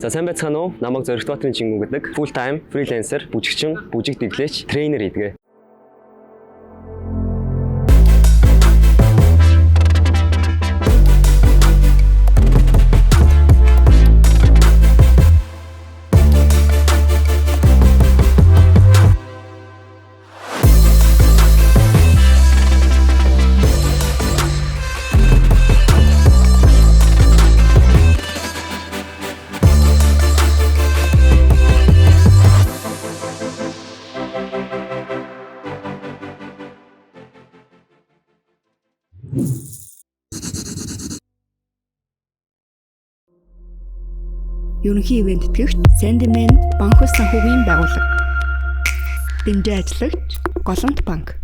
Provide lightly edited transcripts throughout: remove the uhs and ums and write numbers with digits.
За сайн байцгаана уу? Намайг Зоригтбаатарын Чингүн гэдэг full time freelancer, бүжигчин, бүжиг дэглэгч, трейнер гэдэг. Ерөнхий ивент тэтгэгч Sandman банк ус санхүүгийн байгууллага. Дэмжээ ажиллагч Голомт банк.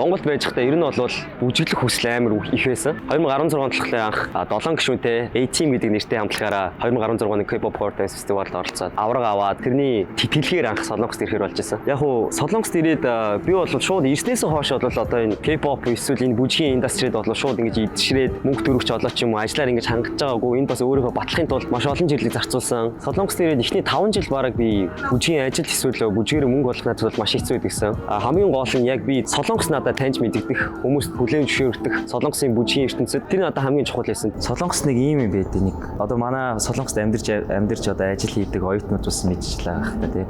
Монголд байж байхдаа ер нь бол бүжиглэх хүсэл амар их байсан. 2016 талын анх 7 гишүүнтэй A-Team гэдэг нэртэй хамтлагаараа 2016 оны K-pop Core Dance Festival-д оролцоод авраг аваад тэрний тэтгэлгээр анх Солонгост ирэхээр болж байсан. Яг уу Солонгост ирээд би бол шууд ирснээс хойш бол одоо энэ K-pop эсвэл энэ бүжгийн индастрид бол шууд ингэж идшрээд мөнгө төрөгч олоо ч юм уу ажиллаар ингэж хангаж байгаагүй. Энд бас өөрийгөө батлахын тулд маш олон жилийг зарцуулсан. Солонгост ирээд эхний 5 жил бараг би бүжгийн ажил эсвэл бүжгээр мөнгө олох надад бол маш хэцүү байсан. Хамгийн гол нь яг би Солонгос надад таньж мэддэх хүмүүст хүлээн зөвшөөрөх Солонгосын бүжгийн ертөнцид тэр надад хамгийн чухал байсан. Солонгос нэг ийм юм байдаг. Нэг одоо манай Солонгост амьдарч одоо ажил хийдэг оюутнууд бас мэдчихлээ ах та тийм.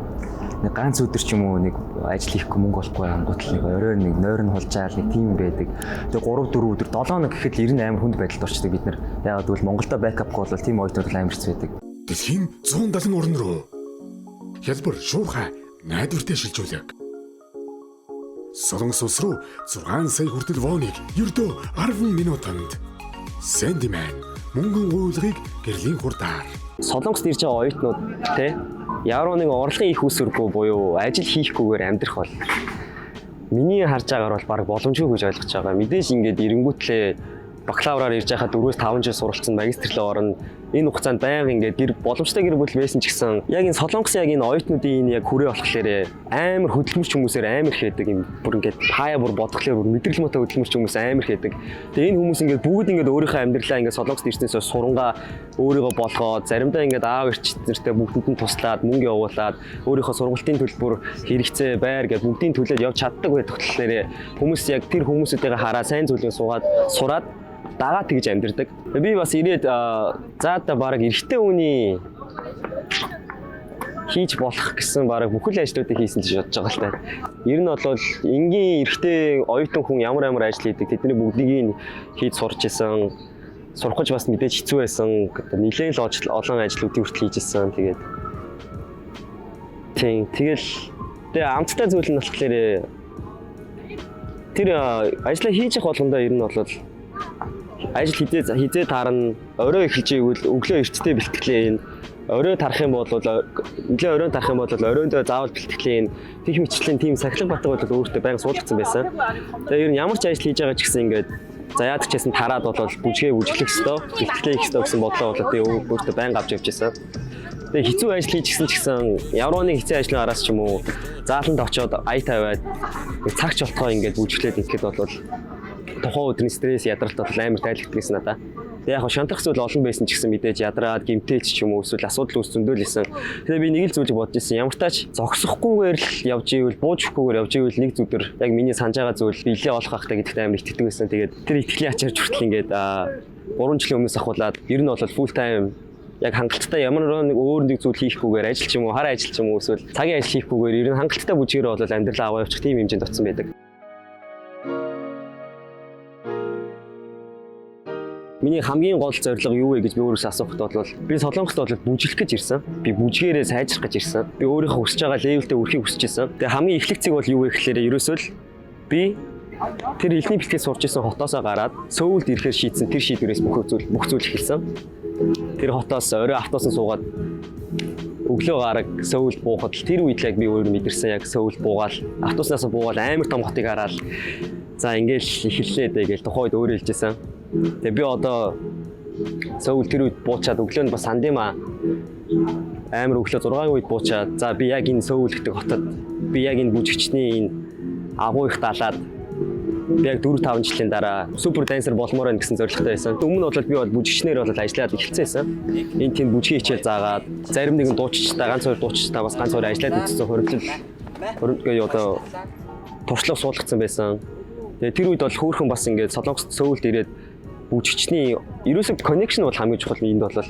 Нэг ганц өдөр ч юм уу нэг ажил хийхгүй мөнгө олохгүй ангуутл нэг орой нэг нойр нь хулжаал нэг тийм байдаг. Тэгээ 3-4 өдөр 7 хоног гэхэд ер нь амар хүнд байдалд орчдөг бид нар. Яагаад гэвэл Монголда бэкапг бол тийм оюутнууд амар хэцүү байдаг. Дэлхийн 170 орн руу хялбар шуурхай найдвартай шилжүүлэг. Солонгос улс руу 6 сая хүртэл воныг ердөө 10 минутанд. Sandman мөнгөн гуйлгыг гэрлийн хурдаар. Солонгост ирж байгаа оюутнууд те ямар нэг орлогын их үсвэргүй буюу ажил хийхгүйгээр амьдрах бол миний харж байгаагаар бол баг боломжгүй гэж ойлгож байгаа. Мэдээж ингээд эренгүүтлээ бакалавраар ирж байхад 4-5 жил суралцсан магистрлээ орно. Энэ хугацаанд байнга ингээд гэр боломжтой гэр бүл байсан ч гэсэн яг энэ Солонгосын яг энэ оюутнуудын энэ яг хүрээ болохоор амар хөдөлмөрч хүмүүсээр амар хийдэг юм. Бүр ингээд хаяа бүр бодглохлоор бүр мэдрэл муутай хөдөлмөрч хүмүүс амар хийдэг. Тэгээ энэ хүмүүс ингээд бүгд ингээд өөрийнхөө амьдралаа ингээд Солонгост ирснээс сурангаа өөрийгөө болгоод заримдаа ингээд аав эрч нэртэй бүгдэнд нь туслаад мөнгө явуулаад өөрийнхөө сургалтын төлбөр хэрэгцээ байр гэж бүгдийн төлөөд явж чаддаг байдаг болохоор хүмүүс яг тэр хүмүүсүүдээ хараа сайн зүйлээ сураад дагаа тэгж амьдэрдэг. Би бас ирээд заада бараг эрэгтэй хүний хийж болох гэсэн бараг бүхэл ажлуудыг хийсэн гэж бодож байгаа л та. Ер нь бол энгийн эрэгтэй оюутан хүн ямар ажил хийдэг тэдний бүгдийг хийж сурч исэн. Сурах гэж бас мэдээж хэцүү байсан. Нэлээд л олон ажлуудыг хүртэл хийж исэн. Тэгэл амттай зүйл нь болохоор тэр ажлаа хийж явах болгондоо ер нь бол ажил хизээ таарна, орой эхэлж ивэл өглөө эртдээ бэлтгэлээ. Орой тарах юм бол нэлээ оройн тарах юм бол оройндоо заавал бэлтгэлээ. Тех мэтчлийн тим сахилга батг бол өөртөө байнга суулгацсан байсан. Тэгээ ер нь ямар ч ажил хийж байгаа ч гэсэн ингээд за яадаг ч гэсэн тараад бол бүжгээ бүжиглэх ёстой, бэлтгэлээ хийх ёстой гэсэн бодлоо бол тэгээ өөртөө байнга авч явж байсан. Тэгээ хэцүү ажил хийж гисэн ч гэсэн ямар нэг хэцүү ажлын араас ч юм уу зааланд очиод ая тавиад цагч болтгоо ингээд бүжиглээд ингээд бол тухайн өдрийн стресс ядралт бол амар тайлбарт гэсэн надаа. Тэгээ яг шантах зүйл олон байсан ч гэсэн мэдээж ядраад гэмтээч ч юм уу эсвэл асуудал үүсцэндөлсэн. Тэгээ би нэг л зүйлийг бодож ирсэн. Ямар тач зогсохгүйгээр л явж ивэл буужихгүйгээр явж ивэл нэг зүдэр яг миний санаж байгаа зүйл биелээ олох хэрэгтэй гэдэгт амар итгэдэг байсан. Тэгээд тэр итгэлийн ачаарч хүртэл ингээд 3 жилийн өмнөөс ахуулаад ер нь бол full time яг хангалттай ямар нэг өөр нэг зүйл хийхгүйгээр ажил ч юм уу хар ажил ч юм уу эсвэл цагийн ажил хийхгүйгээр ер нь хангалттай бүжгээр бол амьдралаа аваа явуучих тийм хэмжээнд очсон байдаг. Миний хамгийн гол зорилго юу вэ гэж би өөрөөсөө асуухад бол би Солонгост бол бүжиглэх гэж ирсэн. Би бүжгээрээ сайжрах гэж ирсэн. Би өөрийнхөө хүсэж байгаа левелдээ хүрэхийг хүсэж ирсэн. Тэгээ хамгийн эхлэх цэг бол юу вэ гэхээр ерөөсөө л би тэр хэлний бэлтгэл сурч ирсэн хотоосоо гараад Сөүлд ирэхээр шийдсэн тэр шийдвэрээс бүх зүйл эхэлсэн. Тэр хотоос орой автобусанд суугаад өглөө гараг Сөүлд буухад тэр үед яг би өөрөө мэдэрсэн яг Сөүлд буугаал автобуснаас буугаал амар том хотыг хараад за ингээл эхэллээ дээ гэж тухайд өөрөө хэлжсэн. Тэгээ би одоо Сөүл тэр үед буучаад өглөө нь бас сандимаа амар өглөө 6-ын үед буучаад за би яг энэ Сөүл гэдэг хотод би яг энэ бүжигчний энэ агуу их далаад би яг 4-5 жилийн дараа супер дансер болмоор байна гэсэн зорилготой байсан. Өмнө нь бол би бол бүжигчнэр бол ажиллаад эхэлсэн байсан. Энд тийм бүжгийн хичээл заагаад зарим нэгэн дуучичтай ганц хоёр дуучичтай бас ганц хоёр ажиллаад үзсэн хөрөнгө одоо туршлага суулгацсан байсан. Тэгээ тэр үед бол хөөхөн бас ингээд Солонгост Сөүлд ирээд бүжигчний ерөөсөө connection бол хамгийн чухал энд бол.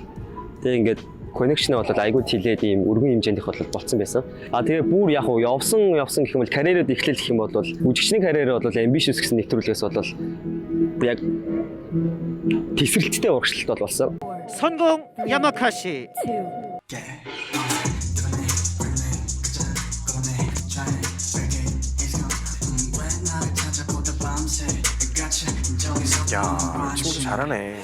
Тэгээ ингээд connection бол айгүй тилээд ийм өргөн хэмжээндх бол болцсон байсан. Тэгээ бүр яг явсан гэх юм бол карьерод эхлэл гэх юм бол бүжигчний карьер бол ambitious гэсэн нэвтрүүлгээс бол яг тесрэлттэй урагшлалт бол болсон. 선공 야마카시 야, 친구 잘하네.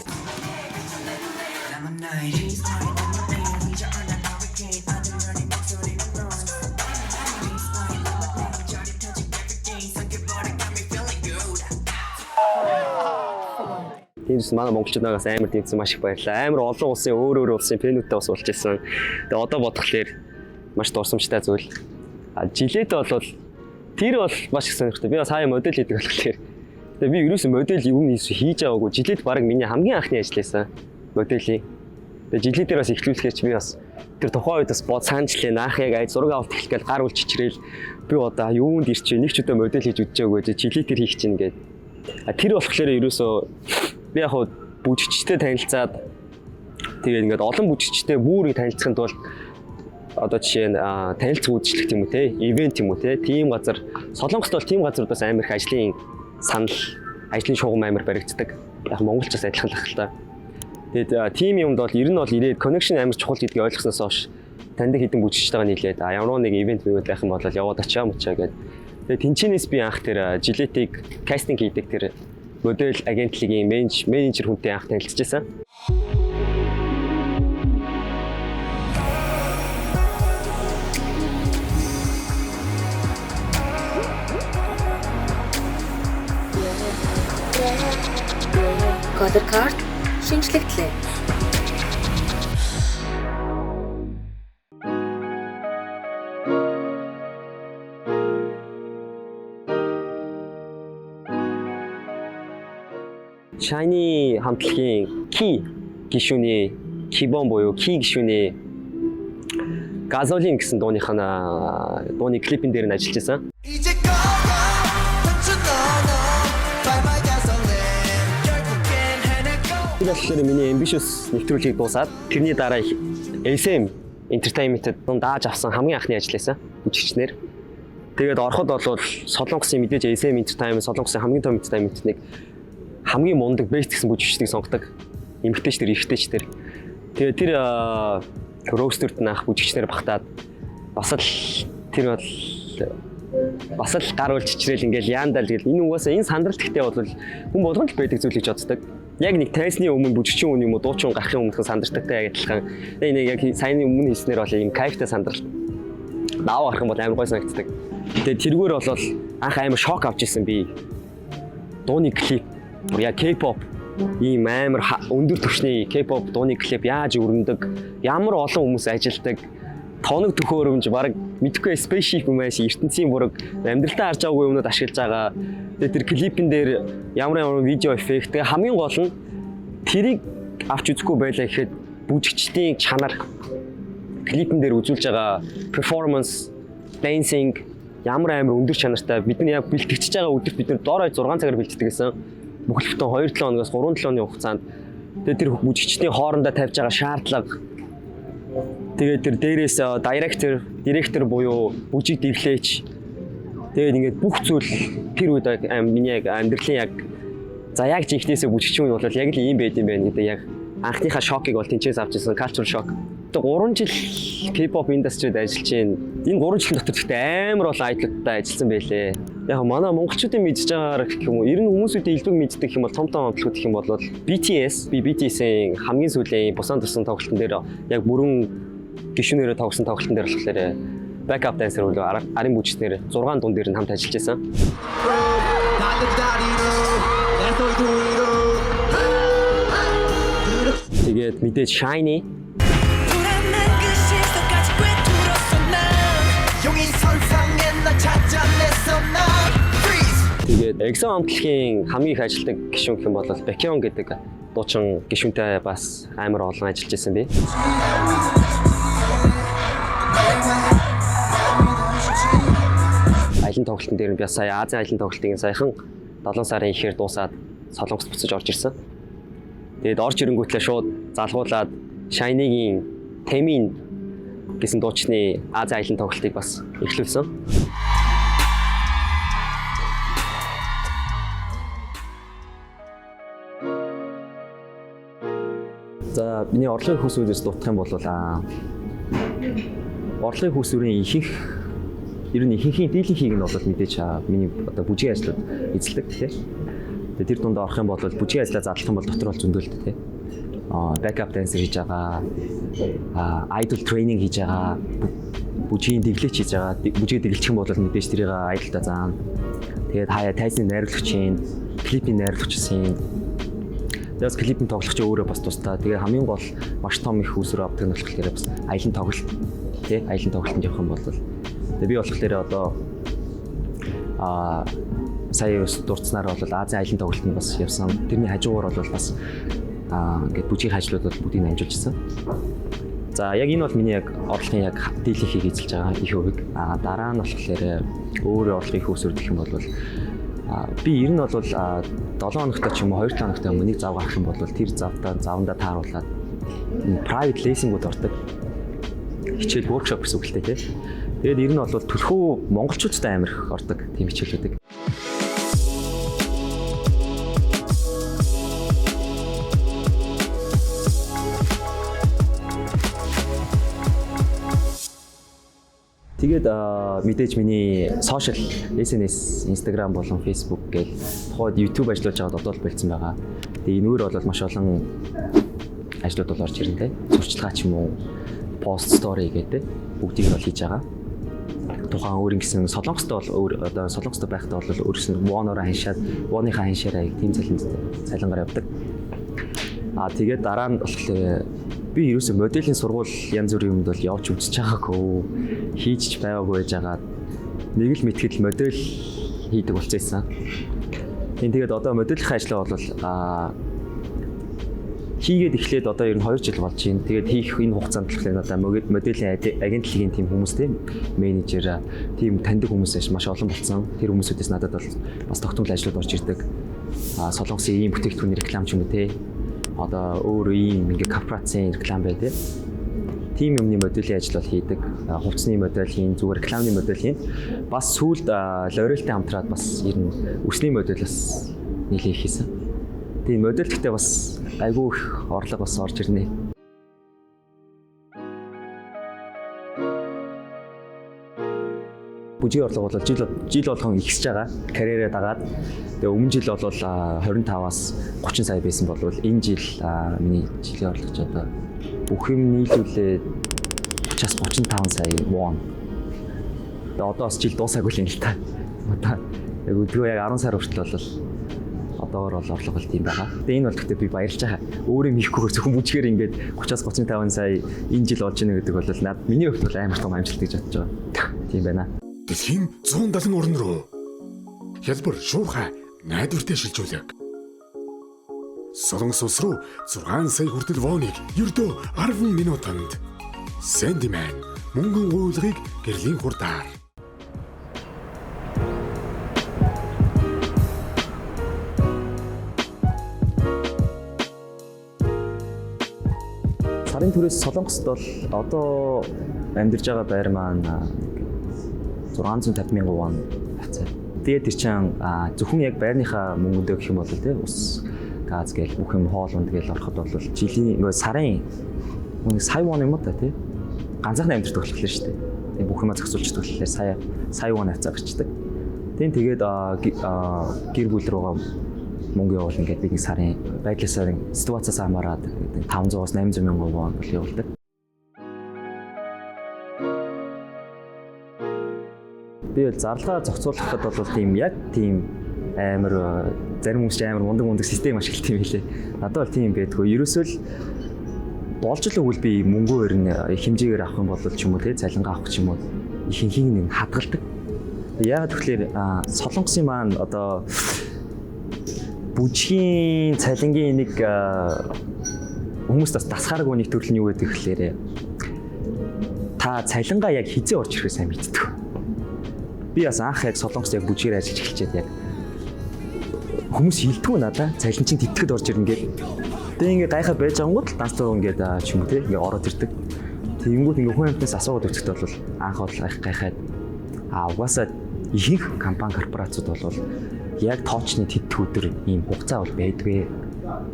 Тиймс манай монголчуудаас амар тэмцэн маш их баярлалаа. Амар олон улсын өөр улсын фэнүүтэй бас уулж ирсэн. Тэгээ одоо бодглохлоор маш дурсамжтай зүйл. Жилет бол тэр бол маш их сонирхолтой. Би бас хаяа модель хийдэг болохоор. Тэгээ би ерөөсөө модель юм хийж байгаагүй. Жилет баг миний хамгийн анхны ажил байсан. Моделийн. Тэгээ жилетээр бас эхлүүлэхээр чи би бас тэр тухайн үед бас бод санджлаа наах яг ай зураг авалт эхлэхээр гар үлч чичрээл би одоо юунд ирч нэг ч удаа модель хийж үдчихээгүй жилетээр хийх чинь гээд. Тэр болохоор ерөөсөө би яг бүжигчтэй танилцаад тэгээд ингээд олон бүжигчтэй бүрийг танилцахын тулд одоо жишээ нь танилцах үйлчлэх юм уу те ивент юм уу те тийм газар Солонгост бол тийм газруудаас амар их ажлын санал ажлын шугам амар баригддаг. Яг Монголч бас адилхан л ахaltaа. Тэгээд тийм юмд бол ер нь бол ирээд connection амар чухал гэдгийг ойлгосноос хойш танд хэдэн бүжигчтэйгээ нийлээд ямар нэг ивент байх юм бол яваад очиа мочаа гэдэг. Тэгээд тэнчэнээс би анх тэр жилетийг кастинг хийдэг тэр модель агентлагийн менежер хүнтэй анх танилцчихсан. Color card шинжлэхлээ. Shiny хамтлагийн Key гишүүний Kibon буюу Key гишүүний Газолин гэсэн дууны клипэн дээр нь ажиллаж байсан. Тэр болохоор миний ambitious нэвтрүүлгийг дуусаад тэрний дараа SM Entertainment-д дааж авсан хамгийн анхны ажил байсан бүжигчнэр. Тэгээд ороход бол Солонгосын мэдээж SM Entertainment Солонгосын хамгийн том entertainment-ийг хамгийн мундаг бэст гэсэн бүжигчдийг сонгодог. Эмэгтэйч тэр, эрэгтэйч тэр. Тэгээд тэр роустерт наах бүжигчнэр багтаад бас л тэр бол бас л гар ул чичрээл ингээл яандал тэгэл энэ угаасаа энэ сандралт ихтэй бол хүн болгонд л байдаг зүйл гэж боддог. Яг нэг тайсны өмнө бүжигчин үн юм уу дуучин гарахын өмнө сандралттай яг адилхан. Энэ яг саяны өмнө хийснээр бол ийм кайфтай сандрал. Наав гарах юм бол амар гой санагддаг. Тэгээд тэргээр бол анх амар шок авч ирсэн би. Дууны клип яг K-pop ийм амар өндөр түвшний K-pop дууны клип яаж өрнөдөг, ямар олон хүмүүс ажилдаг, тоног төхөөрөмж баг мэдхгүй спешип юм ааш ертөнцийн бүрэг амьдралтаа харж байгаагүй юмнууд ашиглаж байгаа. Тэгээд тэр клипэн дээр ямар видео эффект тэгээ хамгийн гол нь тэрийг авч үзэхгүй байлаа гэхэд бүжигчдийн чанар клипэн дээр үзүүлж байгаа performance, dancing ямар амар өндөр чанартай бид нар яг бэлтгэж байгаа өдөрт бид нар доорой 6 цагаар бэлддэг гэсэн. Бүхэлдээ 2-7 хоногоос 3-7 оны хугацаанд тэгээд тэр бүжигчдийн хоорондоо тавьж байгаа шаардлага тэгээд тэр дээрээс директор буюу бүжиг дэвлээч тэгээд ингээд бүх зүйл тэр үед миний яг амьдралын яг за яг жинхнээсээ бүжигчин үе бол яг л ийм байд юм байна гэдэг яг анхныхаа шокыг бол тэнцээс авч ирсэн cultural shock. 3 жил K-pop industry-д ажиллаж байна. Энэ 3 жилийн дотор гэхдээ амар бол айдлуудтай ажилласан байлээ. Яг манай монголчуудын мэдж байгаагаар гэх юм уу, ер нь хүмүүсүүдийн элдвэг мэддэг юм бол том хамтлагууд гэх юм бол BTS, BTS-ийн хамгийн сүүлийн бусан тусан тоглолтын дээр яг бүрэн гишүүнээрээ тоглосон тоглолтын дээр болохоор backup dancer болоо арын бүжигчнэр 6 дуун дээр нь хамт ажиллаж байсан. Тэгээд мэдээж Shiny Тэгээд Exxon хамтлагийн хамгийн их ажилладаг гишүүн гэх юм бол Baekhyun гэдэг дуучин гишүүнтэй бас амар олон ажиллаж байсан би. Аялын тоглолтын дээр би сая Азийн аялын тоглолтын саяхан 7 сарын ихээр дуусаад Солонгост буцаж орж ирсэн. Тэгээд орж ирэнгүүтлээ шууд залгуулад Shiny-гийн Temin гэсэн дуучны Азийн аялын тоглолтыг бас эхлүүлсэн. За миний орлогын хүүсүүдээс дутах юм бол орлогын хүүсүүрийн ихэнхийн дийлэнхийг нь бол мэдээж миний одоо бүжгийн ажлууд эзэлдэг тийм. Тэгээд тэр дунд орох юм бол бүжгийн ажлаа задлах юм бол дотор бол зөндөлтэй тийм. Backup dancer хийж байгаа, idol training хийж байгаа, бүжгийн дэглэж хийж байгаа, бүжгээ дэглэх юм бол мэдээж тэрийг аялалтаа заана. Тэгээд хаяа тайзны найруулагчийн, клипийн найруулагчийн Тэс клипийн тоглогч өөрөө бас тусдаа. Тэгээ хамгийн гол маш том их үүсвэр авдаг нь болохоор бас аялын тоглолт тий аялын тоглолтод явах юм бол тэгээ би болохоор одоо сая дурдсанаар бол Азийн аялын тоглолтод бас явсан. Тэрний хажуугаар бол бас ингээд бүжгийн ажлууд бол бүгдийг амжуулжсэн. За яг энэ бол миний яг орлогын яг дийлэнхийг эзэлж байгаа их хувийг. Дараа нь болохоор өөр орлогын их үүсвэр гэх юм бол би ер нь бол 7 хоногтой ч юм уу 2 хоногтой юм нэг зав гарах юм бол тэр завдаа тааруулаад private lesson-ууд ордог. Хичээл workshop гэсэн үг л дээ тий. Тэгээд ер нь бол төлхөө монголчуудтай амар их ордог тийм хичээлүүдийг. Тэгээд мэдээж миний сошиал SNS, Instagram болон Facebook гэл тухайд YouTube ажиллаж байгаа додол болцсон байгаа. Тэгээ энэгээр бол маш олон ажлууд бол орж ирнэ. Сурчлагаа ч юм уу, post story гэдэг бүгдийг бол хийж байгаа. Тухайн өөрийн гэсэн Солонгост бол одоо Солонгост байхдаа бол өөрөөс нь One-ороо ханшаад, One-ийнхаа ханшаараа тийм цалингаар явдаг. Тэгээд дараа нь болохоор би ерөөсөө моделийн сургууль янз бүрийн юмд бол явж үзэж байгаагүй, хийж байгаагүй байж байгаа. Нэг л мэтгэл модель хийдэг болчихсон. Тэгээд одоо моделийн ажлаа бол хийгээд эхлээд одоо ер нь 2 жил болж байна. Тэгээд хийх энэ хугацаанд болохоор одоо моделийн агентлагийн тийм хүмүүстэй менежер, тийм таньдаг хүмүүс маш олон болсон. Тэр хүмүүсүүдээс надад бол бас тогтмол ажлууд орж ирдэг. Солонгосын ийм бүтээгдэхүүний реклам ч юм уу те. Одоо өөр ийм ингээ корпорацийн реклам байдаг. Тим юмны моделийн ажил бол хийдэг. Хувцсны модель хийн, зүгээр рекламны модель хийн. Бас сүүлд L'Oréal-тэй хамтраад бас ер нь өсний модель бас нэлээд хийсэн. Тийм модель гэхдээ бас айгүй их орлого бас орж ирнэ. Бүжгийн орлого бол жил болгон ихсэж байгаа. Карьерээ дагаад. Тэгээ өмнө жил бол 25-аас 30 сая байсан бол энэ жил миний жилийн орлого одоо бүх юм нийлүүлээд 30-аас 35 сая won. Тэгээ одоо бас жил дуусаагүй л юм л та. Одоо яг өдгөө яг 10 сар хүртэл бол одоогор бол орлого бол тийм байгаа. Тэгээ энэ бол гэхдээ би баярлж байгаа. Өөрөө хийхгүйгээр зөвхөн бүжгээр ингээд 30-аас 35 сая энэ жил болж ийнэ гэдэг бол миний хувьд бол амар том амжилт гэж бодож байгаа. Тийм байна. Дэлхийн 170 орн руу хялбар шуурхай найдвартай шилжүүлэг. Солонгос улс руу 6 сая хүртэл воныг ердөө 10 минутанд. Sandman мөнгөн гуйлгыг гэрлийн хурдаар. Сарын түрээс Солонгост бол одоо амьдарч байгаа байр маань 650 мянган вон хацаа. Тэгээд тэр чинь зөвхөн яг байрныхаа мөнгөндөө гэх юм бол тий ус газ гээл бүх юм хоол унд гээл ороход бол жилийн ингээ сарын сая вон юм уу та тий ганцхан амьдрах болохоор шүү дээ. Тэгээд бүх юмаа зохицуулж тэгэхээр сая вон хацаа гарчдаг. Тэгээд гэр бүл рүүгээ мөнгө явуул ингээд бидний сарын байдлаас ситуацаас хамаарат 500-аас 800 мянган вон бол явуулдаг. Би бол зарлага зохицуулахад бол тийм амар зарим хүмүүс амар мундаг систем ашигладаг юм хэлээ. Надад бол тийм байдгүй. Ерөөсөө л болж л өгвөл би мөнгөөр нь их хэмжээгээр авах юм бол ч юм уу те цалингаа авах ч юм уу ихэнхийг нь хадгалдаг. Яагаад тэгэхээр Солонгосын маань одоо бүжгийн цалингийн нэг хүмүүс бас дасгааргүй нэг төрөл нь юу гэдэг гэхээр та цалингаа яг хизээ орж ирэхээ сайн мэддэг. Би бас анх яг Солонгост яг бүжгээр ажиллаж эхэлчихэд яг хүмүүс хилдэггүй надаа цалин чинь тэтгэд орж ирнэ гэдэг. Тэгээ ингээд гайхаад байж байгангууд л данс руу ингээд ч юм уу те ингээд ороод ирдэг. Тэгэнгүүт ингээд хүн амтнаас асуугаад өгчөд бол анх бол гайхаад угаасаа ихэнх компани корпорацууд бол яг тоочны тэтгэх өдөр ийм хугацаа бол байдгүй.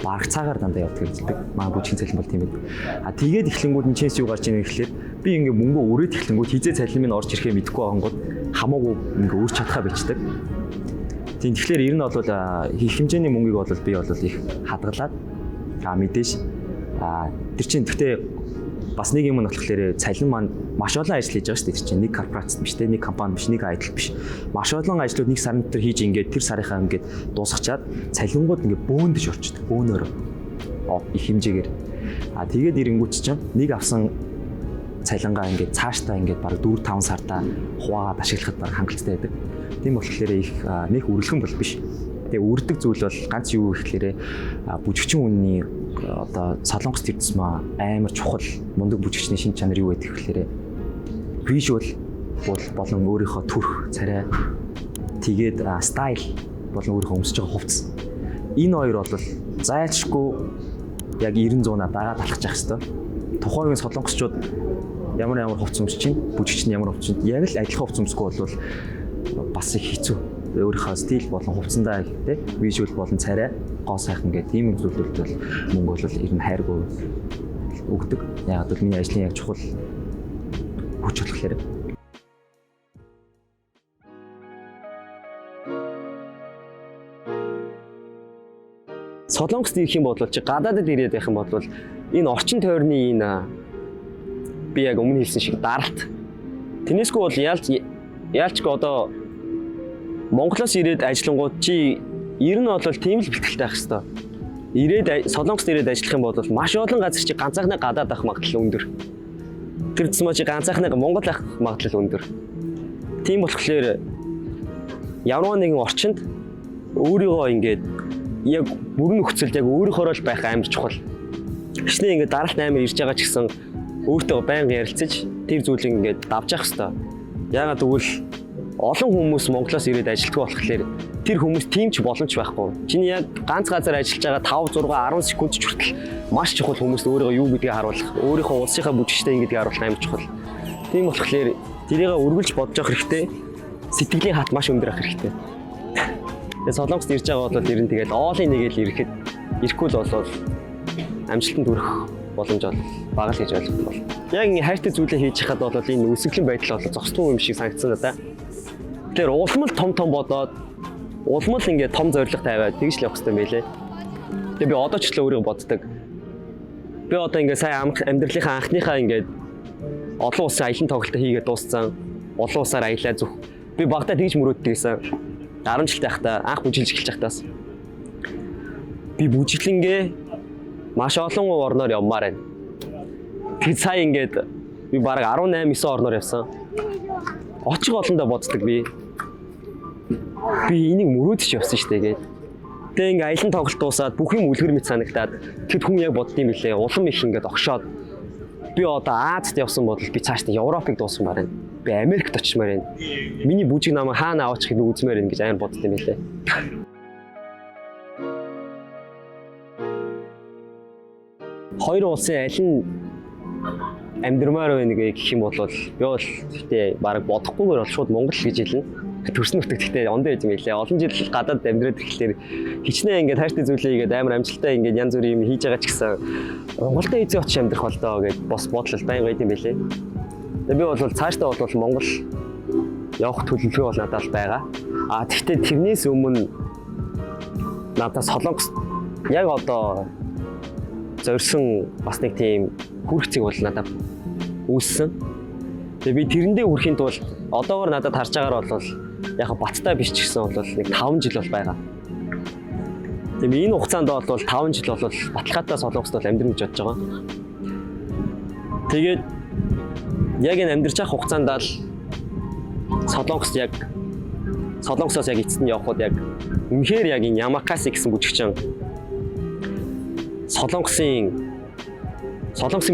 Баг цагаар дандаа явдаг гэдэг. Манай бүжгийн цалин бол тийм ээ. Тэгээд эхлэнгүүд нь чэнс юу гарч ийн гэхлээр би ингээ мөнгө өрөөд эхлэнгүүд хизээ цалин минь орж ирэхээ мэдэхгүй байнгут хамаагүй ингээ өөрч чадхаа бичдэг. Тийм тэгэхээр ер нь бол их хэмжээний мөнгийг бол би бол их хадгалаад мэдээж тэр чинь гэхдээ бас нэг юм нь болохоор цалин маань маш олон ажил хийж байгаа шүү дээ. Тэр чинь нэг корпорац биш те, нэг компани биш, нэг айдл биш. Маш олон ажлууд нэг сарын дотор хийж ингээд тэр сарынхаа ингээд дуусгачаад цалингууд ингээд бөөндөж орчдөг. Бөөнөөр их хэмжээгээр. Тэгээд ирэнгүүт чинь нэг авсан цалингаа ингээд цаашдаа ингээд бараг 4-5 сартаа хуваагаад ашиглахад бараг хангалттай байдаг. Тийм болохоор их нэг үргэлхэн бол биш. Тэгээ үрдэг зүйл бол ганц юу гэхээр бүжигчин үнний одоо Солонгос төрсөн амар чухал мундаг бүжигчний шин чанар юу гэдэг гэхээр visual болон өөрийнхөө төрх царай тэгээд стайл болон өөрийнхөө өмсөж байгаа хувцас энэ хоёр бол зайлшгүй яг 90-100-аа дагаад алхаж явах хэрэгтэй. Тухайн үеийн солонгосчууд ямар хувцас өмсөж чинь бүжигч нь ямар хувцас яг л адилхан хувцас өмсөхгүй бол бас их хэцүү. Өөрийнхөө стил болон хувцсандаа тий visual болон царай гоо сайхан гэдэг ийм зүйлүүд бол мөнгө бол ер нь хайргүй өгдөг. Яг л миний ажлын яг чухал хүч болохоор. Солонгост ирэх юм бол чи гадаадд ирээд байх юм бол энэ орчин тойрны энэ би яг өмнө хэлсэн шиг даралт. Тэрнээсгүй бол яалчгүй одоо Монголоос ирээд ажиллангууд чи ер нь бол тийм л бэлтгэлтэй байх хэвээр. Ирээд Солонгост ирээд ажиллах юм бол маш олон газар чи ганцаархнаа гадаад авах магадлал өндөр. Тэр зэсмэ чи ганцаархнаа Монгол авах магадлал өндөр. Тийм болохоор ямар нэгэн орчинд өөрийгөө ингээд яг бүрэн нөхцөлд яг өөрийнхөө л байх амар чухал. Гэвч ингээд даралт амар ирж байгаа ч гэсэн өөртөө байнга ярилцаж тэр зүйлийг ингээд давж явах хэвээр. Яагаад гэвэл олон хүмүүс Монголоос ирээд ажилладаг болохоор тэр хүмүүс тийм ч боломж байхгүй. Чиний яг ганц газар ажиллаж байгаа 5, 6, 10 секунд ч хүртэл маш чухал хүмүүст өөрийгөө юу гэдгийг харуулах, өөрийнхөө улсынхаа бүжигчтэй ингэдэг харуулах амар чухал. Тийм болохоор тэрийг өргөлж бодож явах хэрэгтэй. Сэтгэлийн хат маш өндөр ах хэрэгтэй. Тэгээ Солонгост ирж байгаа бол ер нь тэгэл оолын нэгээл ирэхгүй л болоод амжилтанд хүрэх боломж бол бага л гэж ойлгох бол. Яг ингэ хайртай зүйлээ хийж хахад бол энэ үсгэлэн байдал бол зогсдгүй юм шиг санагдсан надаа. Тэр улмал том бодоод улмал ингээд том зориг тавиад тэгж л явах хэрэгтэй мэлээ. Тэгээ би одоо ч л өөрийгөө боддог. Би одоо ингээд сайн амьдралынхаа анхныхаа ингээд олон улсын аялын тоглолтоо хийгээд дууссан. Олон улсаар аялаа зүх. Би багтаа тэгж мөрөөддөг гэсэн. 10 жилтэй байхдаа анх бүжиглж эхэлж байхдаас би бүжиглэнгээ маш олон орноор явмаар байна. Тэг сая ингээд би бараг 18-9 орноор явсан. Очих олондоо боддог би. Би энийг мөрөөдөж явсан шүү дээ гээд. Тэгээ ингээ аялан тоглолт дуусаад бүх юм үлгэр мэт санагдаад тэгэд хүн яг боддсон билээ. Улам их ингээд огшоод би одоо Азад явсан бол би цаашдаа Европыг дуусгамаар байна. Би Америкт очимаар байна. Миний бүжиг намайг хаана аваачихыг би үзмээр байна гэж амар боддсон билээ. Хоёр улсын аль нь амьдрмаар байна гэх юм бол би бол гэхдээ бараг бодохгүйгээр бол шууд Монгол гэж хэлнэ. Төрсөн нутагт гэхдээ ондоо юм хэлээ. Олон жил гадаад амьдраад ирэхлээр хичнээн ингээд хайртай зүйлээ игээд амар амжилттай ингээд янз бүрийн юм хийж байгаа ч гэсэн Монголд эзэн очиж амьдрах болдоо гэж бос бодлол баян байд юм билээ. Тэгээ би бол цаашдаа бол Монгол явах төлөвлөгөө бол надад байгаа. Тэгвэл тэрнээс өмнө надад Солонгос яг одоо зорьсон бас нэг тийм хүрхцэг бол надад үүссэн. Тэгээ би тэрэндээ хүрэхийн тулд одоогор надад харж байгаагаар бол яг баттай биш ч гэсэн бол нэг 5 жил бол байгаа. Тэгээ энэ хугацаанд бол 5 жил бол баталгаатай Солонгост бол амьдрах гэж бодож байгаа. Тэгээд яг энэ амьдрч явах хугацаанд л Солонгост яг Солонгосоос яг эцэст нь явход яг үнэхээр яг энэ Ямакаси гэсэн бүжигчин Солонгосын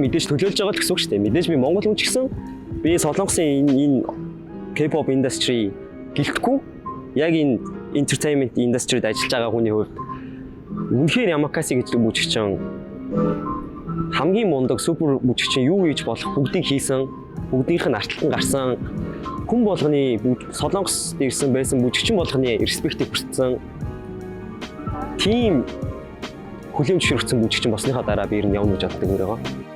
мэдээж төлөөлж байгаа л гэсэн үг шүү дээ. Мэдээж би Монгол хүн ч гэсэн би Солонгосын энэ K-pop industry гэлтэхгүй яг энэ entertainment industry-д ажиллаж байгаа хүний хувьд үнэхээр Ямакаси гэж бүжигчин хамгийн мундаг супер бүжигчин юу хийж болох бүгдийг хийсэн, бүгдийнх нь арталтан гарсан, хүн болгоны Солонгост ирсэн байсан бүжигчин болгоны респектийг хүртсэн тийм хүлээмж ширхсэн бүжигчин болсныхаа дараа би ер нь явна гэж боддог өөрөө.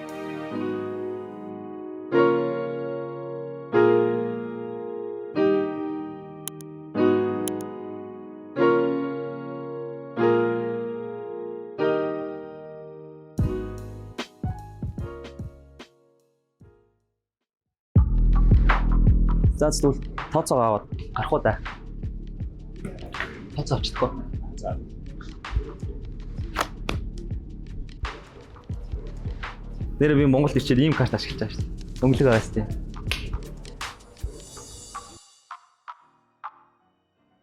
За тэгвэл тооцоо аваад гарах уу да. Тооцоо авчихдаггүй. За. Нэр би Монголд ирчээд ийм карт ашиглаж байгаа шүү дээ. Өнгөлөг аваас тийм.